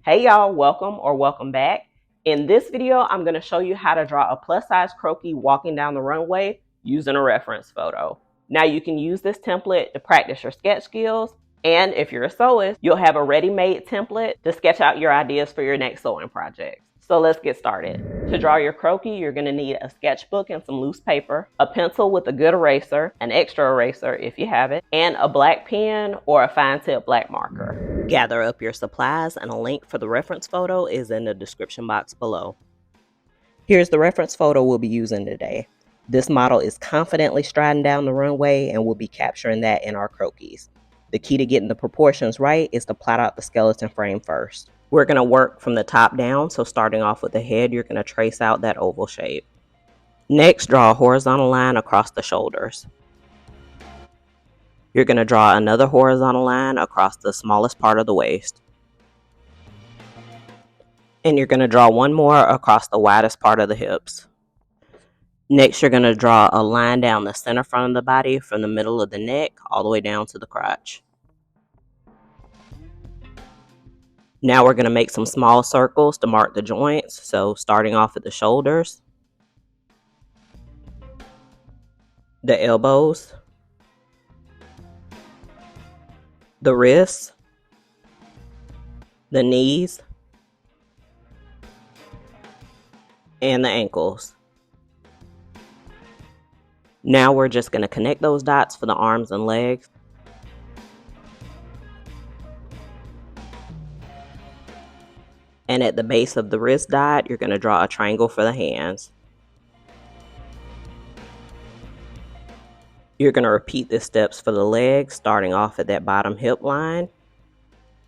Hey y'all, welcome or welcome back. In this video, I'm going to show you how to draw a plus size croquis walking down the runway using a reference photo. Now you can use this template to practice your sketch skills, and if you're a sewist, you'll have a ready-made template to sketch out your ideas for your next sewing project. So let's get started. To draw your croquis, you're going to need a sketchbook and some loose paper, a pencil with a good eraser, an extra eraser if you have it, and a black pen or a fine tip black marker. Gather up your supplies, and a link for the reference photo is in the description box below. Here's the reference photo we'll be using today. This model is confidently striding down the runway, and we'll be capturing that in our croquis. The key to getting the proportions right is to plot out the skeleton frame first. We're going to work from the top down, so starting off with the head, you're going to trace out that oval shape. Next, draw a horizontal line across the shoulders. You're going to draw another horizontal line across the smallest part of the waist. And you're going to draw one more across the widest part of the hips. Next, you're going to draw a line down the center front of the body from the middle of the neck all the way down to the crotch. Now we're going to make some small circles to mark the joints. So starting off at the shoulders, the elbows, the wrists, the knees, and the ankles. Now we're just going to connect those dots for the arms and legs. And at the base of the wrist dot, you're going to draw a triangle for the hands. You're going to repeat the steps for the legs, starting off at that bottom hip line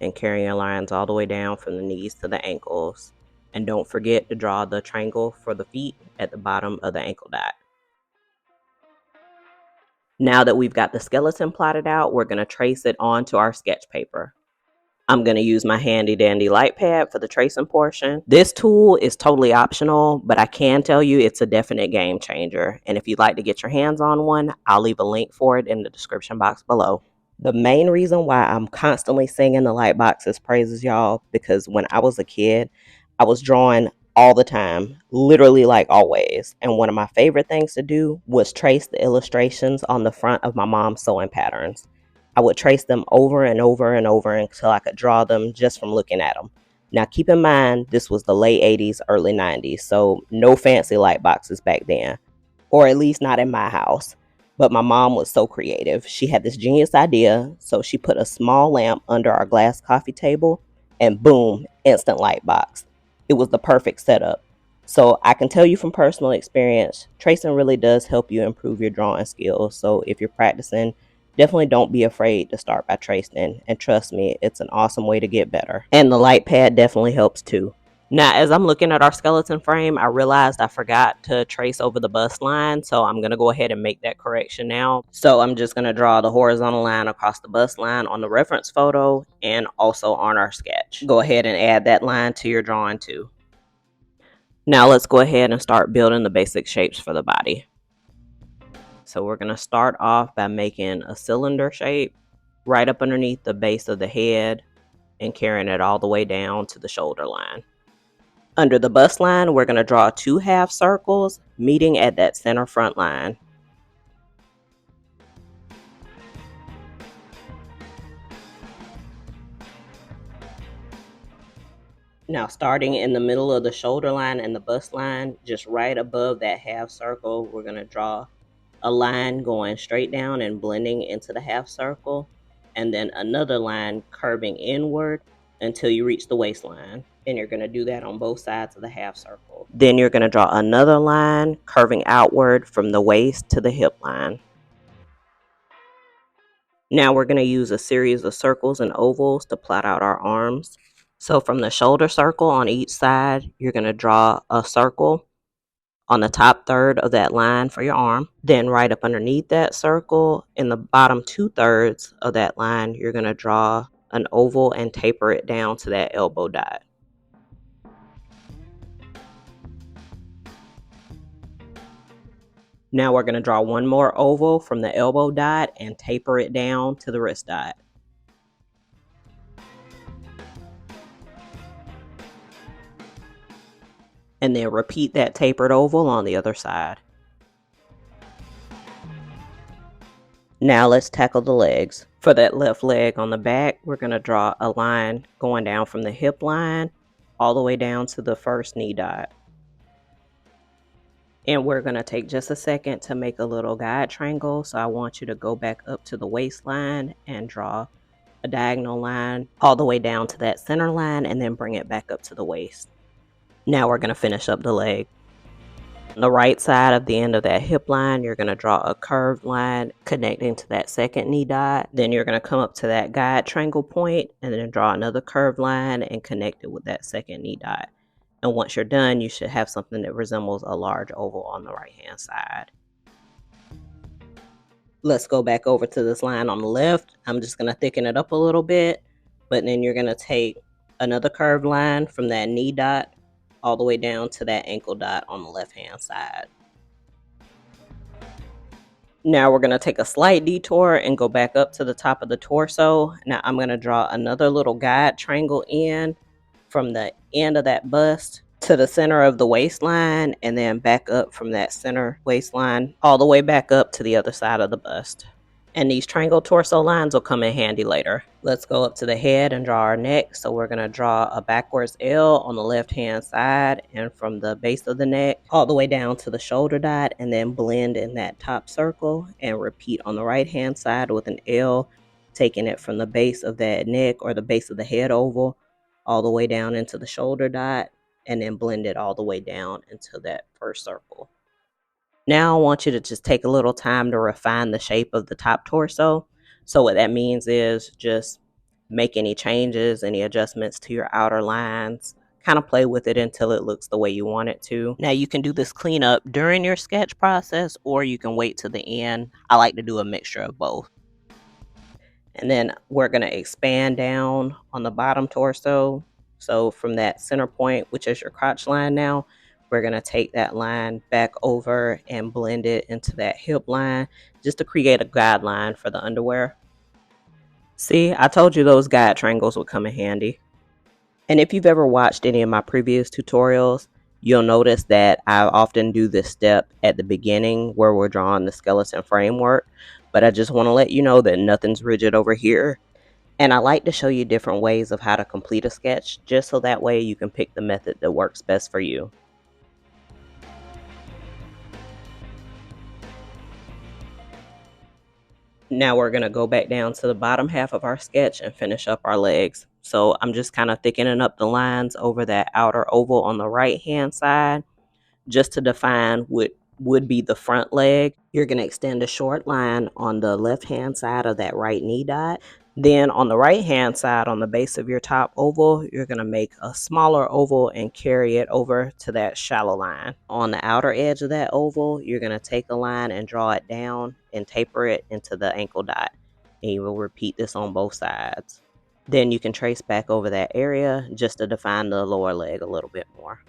and carrying your lines all the way down from the knees to the ankles. And don't forget to draw the triangle for the feet at the bottom of the ankle dot. Now that we've got the skeleton plotted out, we're going to trace it onto our sketch paper. I'm going to use my handy dandy light pad for the tracing portion. This tool is totally optional, but I can tell you it's a definite game changer. And if you'd like to get your hands on one, I'll leave a link for it in the description box below. The main reason why I'm constantly singing the Lightbox's praises, y'all, because when I was a kid, I was drawing all the time, literally like always. And one of my favorite things to do was trace the illustrations on the front of my mom's sewing patterns. I would trace them over and over and over until I could draw them just from looking at them. Now keep in mind, this was the late 80s, early 90s, so no fancy light boxes back then, or at least not in my house. But my mom was so creative. She had this genius idea, so she put a small lamp under our glass coffee table, and boom, instant light box. It was the perfect setup. So I can tell you from personal experience, tracing really does help you improve your drawing skills. So if you're practicing, definitely don't be afraid to start by tracing, and trust me, it's an awesome way to get better. And the light pad definitely helps too. Now, as I'm looking at our skeleton frame, I realized I forgot to trace over the bust line, so I'm going to go ahead and make that correction now. So I'm just going to draw the horizontal line across the bust line on the reference photo and also on our sketch. Go ahead and add that line to your drawing too. Now let's go ahead and start building the basic shapes for the body. So we're going to start off by making a cylinder shape right up underneath the base of the head and carrying it all the way down to the shoulder line. Under the bust line, we're going to draw 2 half circles meeting at that center front line. Now starting in the middle of the shoulder line and the bust line, just right above that half circle, we're going to draw a line going straight down and blending into the half circle, and then another line curving inward until you reach the waistline. And you're going to do that on both sides of the half circle. Then you're going to draw another line curving outward from the waist to the hip line. Now we're going to use a series of circles and ovals to plot out our arms. So from the shoulder circle on each side, you're going to draw a circle on the top third of that line for your arm. Then right up underneath that circle, in the bottom 2/3 of that line, you're going to draw an oval and taper it down to that elbow dot. Now we're going to draw one more oval from the elbow dot and taper it down to the wrist dot. and then repeat that tapered oval on the other side. Now let's tackle the legs. For that left leg on the back, we're going to draw a line going down from the hip line all the way down to the first knee dot. And we're going to take just a second to make a little guide triangle. So I want you to go back up to the waistline and draw a diagonal line all the way down to that center line and then bring it back up to the waist. Now we're going to finish up the leg. On the right side of the end of that hip line, you're going to draw a curved line connecting to that second knee dot. Then you're going to come up to that guide triangle point and then draw another curved line and connect it with that second knee dot. And once you're done, you should have something that resembles a large oval on the right hand side. Let's go back over to this line on the left. I'm just going to thicken it up a little bit, but then you're going to take another curved line from that knee dot all the way down to that ankle dot on the left hand side. Now we're going to take a slight detour and go back up to the top of the torso. Now I'm going to draw another little guide triangle in from the end of that bust to the center of the waistline, and then back up from that center waistline all the way back up to the other side of the bust. And these triangle torso lines will come in handy later. Let's go up to the head and draw our neck. So we're going to draw a backwards L on the left hand side, and from the base of the neck all the way down to the shoulder dot, and then blend in that top circle and repeat on the right hand side with an L, taking it from the base of that neck or the base of the head oval all the way down into the shoulder dot, and then blend it all the way down into that first circle. Now I want you to just take a little time to refine the shape of the top torso. So what that means is just make any changes, any adjustments to your outer lines, kind of play with it until it looks the way you want it to. Now you can do this cleanup during your sketch process, or you can wait to the end. I like to do a mixture of both. And then we're going to expand down on the bottom torso. So from that center point, which is your crotch line now, we're going to take that line back over and blend it into that hip line just to create a guideline for the underwear. See, I told you those guide triangles would come in handy. And if you've ever watched any of my previous tutorials, you'll notice that I often do this step at the beginning where we're drawing the skeleton framework. But I just want to let you know that nothing's rigid over here. And I like to show you different ways of how to complete a sketch, just so that way you can pick the method that works best for you. Now we're going to go back down to the bottom half of our sketch and finish up our legs. So I'm just kind of thickening up the lines over that outer oval on the right hand side just to define what would be the front leg. You're going to extend a short line on the left hand side of that right knee dot. Then on the right hand side on the base of your top oval, you're going to make a smaller oval and carry it over to that shallow line. On the outer edge of that oval, you're going to take a line and draw it down and taper it into the ankle dot. And you will repeat this on both sides. Then you can trace back over that area just to define the lower leg a little bit more.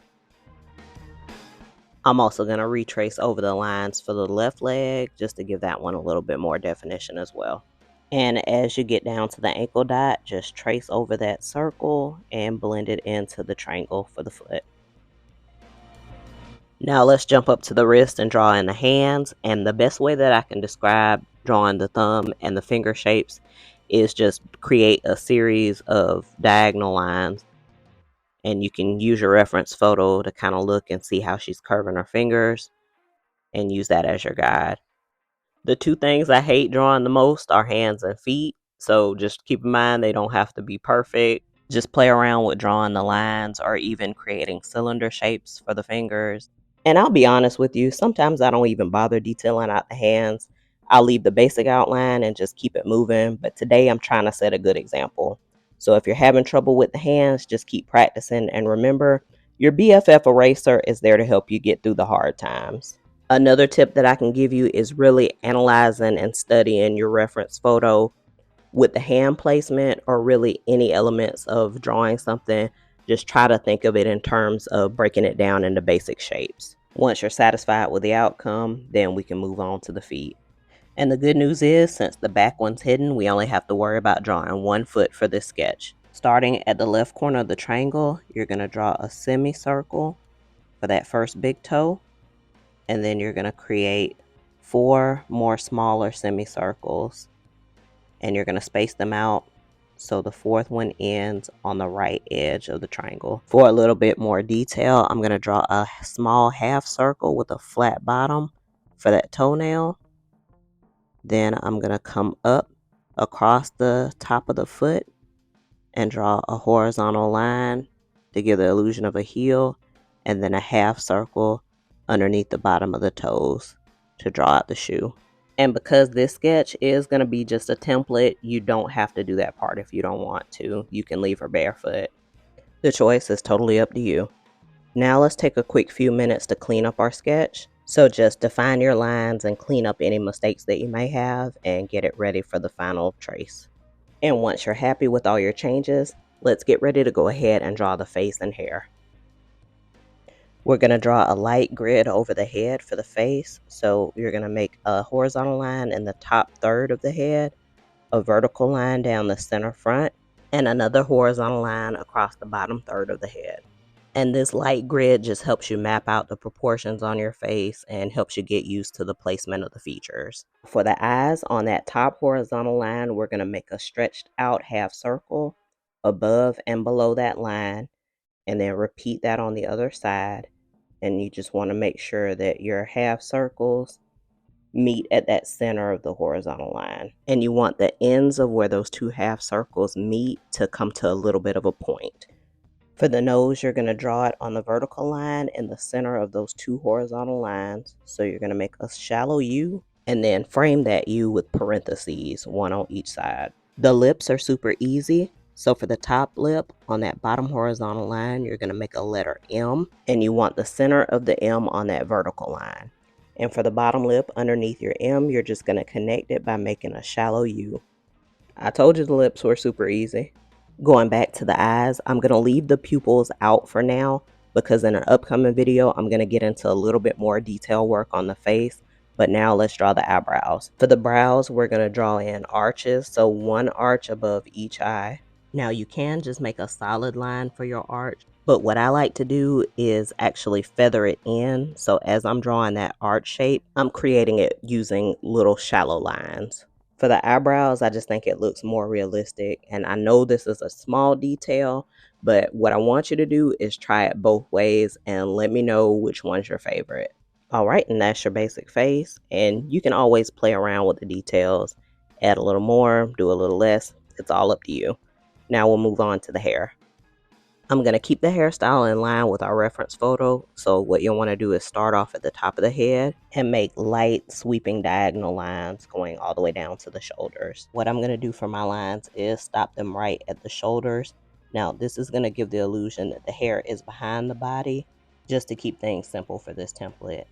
I'm also going to retrace over the lines for the left leg just to give that one a little bit more definition as well. And as you get down to the ankle dot, just trace over that circle and blend it into the triangle for the foot. Now let's jump up to the wrist and draw in the hands. And the best way that I can describe drawing the thumb and the finger shapes is just create a series of diagonal lines. And you can use your reference photo to kind of look and see how she's curving her fingers and use that as your guide. The two things I hate drawing the most are hands and feet. So just keep in mind they don't have to be perfect. Just play around with drawing the lines or even creating cylinder shapes for the fingers. And I'll be honest with you, sometimes I don't even bother detailing out the hands. I'll leave the basic outline and just keep it moving. But today I'm trying to set a good example. So if you're having trouble with the hands, just keep practicing. And remember, your BFF eraser is there to help you get through the hard times. Another tip that I can give you is really analyzing and studying your reference photo with the hand placement or really any elements of drawing something. Just try to think of it in terms of breaking it down into basic shapes. Once you're satisfied with the outcome, then we can move on to the feet. And the good news is, since the back one's hidden, we only have to worry about drawing one foot for this sketch. Starting at the left corner of the triangle, you're going to draw a semicircle. for that first big toe, and then you're going to create 4 more smaller semicircles, and you're going to space them out so the fourth one ends on the right edge of the triangle. For a little bit more detail, I'm going to draw a small half circle with a flat bottom for that toenail. Then I'm going to come up across the top of the foot and draw a horizontal line to give the illusion of a heel, and then a half circle underneath the bottom of the toes to draw out the shoe. And because this sketch is going to be just a template, you don't have to do that part if you don't want to. You can leave her barefoot. The choice is totally up to you. Now let's take a quick few minutes to clean up our sketch. So just define your lines and clean up any mistakes that you may have and get it ready for the final trace. And once you're happy with all your changes, let's get ready to go ahead and draw the face and hair. We're going to draw a light grid over the head for the face. So you're going to make a horizontal line in the top third of the head, a vertical line down the center front, and another horizontal line across the bottom third of the head. And this light grid just helps you map out the proportions on your face and helps you get used to the placement of the features. For the eyes, on that top horizontal line, we're going to make a stretched out half circle above and below that line, and then repeat that on the other side. And you just want to make sure that your half circles meet at that center of the horizontal line. And you want the ends of where those 2 half circles meet to come to a little bit of a point. For the nose, you're going to draw it on the vertical line in the center of those 2 horizontal lines. So you're going to make a shallow U and then frame that U with parentheses, 1 on each side. The lips are super easy. So for the top lip, on that bottom horizontal line, you're going to make a letter M, and you want the center of the M on that vertical line. And for the bottom lip underneath your M, you're just going to connect it by making a shallow U. I told you the lips were super easy. Going back to the eyes, I'm going to leave the pupils out for now because in an upcoming video, I'm going to get into a little bit more detail work on the face. But now let's draw the eyebrows. For the brows, we're going to draw in arches, so 1 arch above each eye. Now you can just make a solid line for your arch, but what I like to do is actually feather it in. So as I'm drawing that arch shape, I'm creating it using little shallow lines. For the eyebrows, I just think it looks more realistic. And I know this is a small detail, but what I want you to do is try it both ways and let me know which one's your favorite. All right, and that's your basic face. And you can always play around with the details, add a little more, do a little less. It's all up to you. Now we'll move on to the hair. I'm going to keep the hairstyle in line with our reference photo. So what you'll want to do is start off at the top of the head and make light sweeping diagonal lines going all the way down to the shoulders. What I'm going to do for my lines is stop them right at the shoulders. Now this is going to give the illusion that the hair is behind the body, just to keep things simple for this template.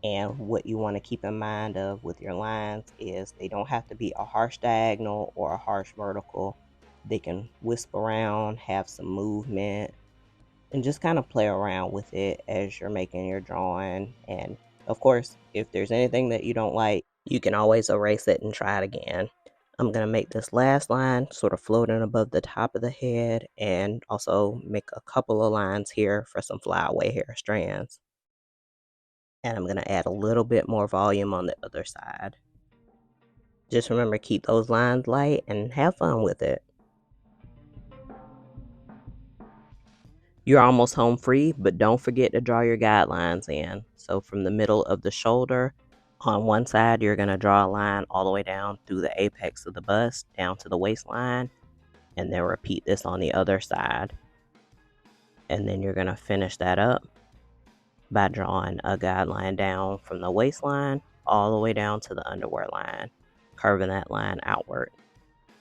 And what you want to keep in mind of with your lines is they don't have to be a harsh diagonal or a harsh vertical. They can wisp around, have some movement, and just kind of play around with it as you're making your drawing. And of course, if there's anything that you don't like, you can always erase it and try it again. I'm going to make this last line sort of floating above the top of the head and also make a couple of lines here for some flyaway hair strands. And I'm going to add a little bit more volume on the other side. Just remember, keep those lines light and have fun with it. You're almost home free, but don't forget to draw your guidelines in. So from the middle of the shoulder, on one side, you're going to draw a line all the way down through the apex of the bust, down to the waistline, and then repeat this on the other side. And then you're going to finish that up by drawing a guideline down from the waistline all the way down to the underwear line, curving that line outward.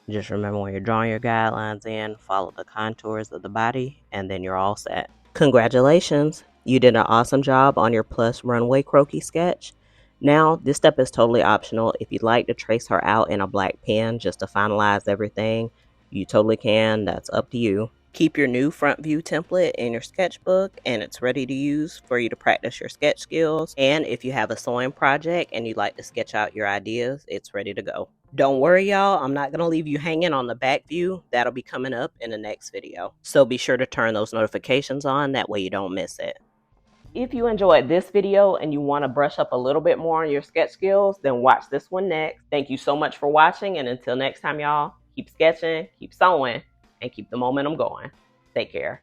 Just remember, when you're drawing your guidelines in, follow the contours of the body, and then you're all set. Congratulations! You did an awesome job on your plus runway croquis sketch. Now, this step is totally optional. If you'd like to trace her out in a black pen just to finalize everything, you totally can. That's up to you. Keep your new front view template in your sketchbook, and it's ready to use for you to practice your sketch skills. And if you have a sewing project and you'd like to sketch out your ideas, it's ready to go. Don't worry, y'all, I'm not going to leave you hanging on the back view. That'll be coming up in the next video. So be sure to turn those notifications on, that way you don't miss it. If you enjoyed this video and you want to brush up a little bit more on your sketch skills, then watch this one next. Thank you so much for watching, and until next time, y'all, keep sketching, keep sewing, and keep the momentum going. Take care.